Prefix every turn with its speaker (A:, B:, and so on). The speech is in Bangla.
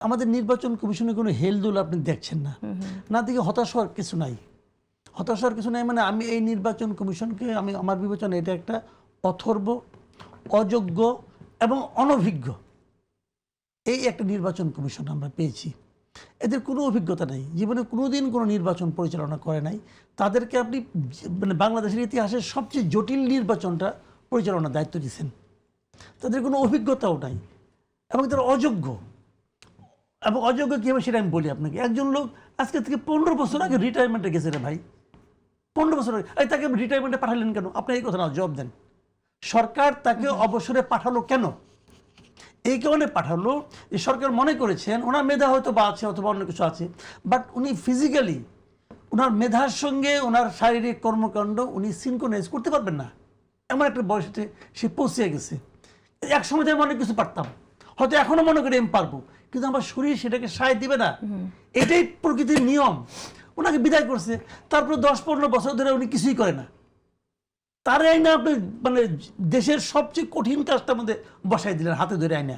A: আমাদের নির্বাচন কমিশনে কোনো হেলদোল আপনি দেখছেন না, না দেখে হতাশ হওয়ার কিছু নাই। হতাশ হওয়ার কিছু নাই মানে আমি এই নির্বাচন কমিশনকে আমার বিবেচনা এটা একটা অথর্ব, অযোগ্য এবং অনভিজ্ঞ এই একটা নির্বাচন কমিশন আমরা পেয়েছি। এদের কোনো অভিজ্ঞতা নেই, জীবনে কোনোদিন কোনো নির্বাচন পরিচালনা করে নাই। তাদেরকে আপনি মানে বাংলাদেশের ইতিহাসের সবচেয়ে জটিল নির্বাচনটা পরিচালনার দায়িত্ব দিয়েছেন। তাদের কোনো অভিজ্ঞতাও নাই এবং তারা অযোগ্য। এবং অযোগ্য কী হবে সেটা আমি বলি আপনাকে। একজন লোক আজকে থেকে 15 বছর আগে রিটায়ারমেন্টে গেছে রে ভাই, 15 বছর আগে। তাকে রিটায়ারমেন্টে পাঠালেন কেন? আপনি এই কথা না জবাব দেন। সরকার তাকে অবসরে পাঠালো কেন? এই কারণে পাঠালো যে সরকার মনে করেছেন ওনার মেধা হয়তো বা আছে অথবা অন্য কিছু আছে, বাট উনি ফিজিক্যালি ওনার মেধার সঙ্গে ওনার শারীরিক কর্মকাণ্ড উনি সিনক্রোনাইজ করতে পারবেন না। এমন একটা বয়সে সে পৌঁছে গেছে। এক সময় আমি অনেক কিছু পারতাম, হয়তো এখনো মনে করি আমি পারবো, কিন্তু আমার শরীর সেটাকে সায় দিবে না। এটাই প্রকৃতির নিয়ম। ওনাকে বিদায় করছে, তারপরে 10-15 বছর ধরে উনি কিছুই করে না। তার আইনা আপনি মানে দেশের সবচেয়ে কঠিন কাজটার মধ্যে বসাই দিলেন হাতে ধরে আইনা।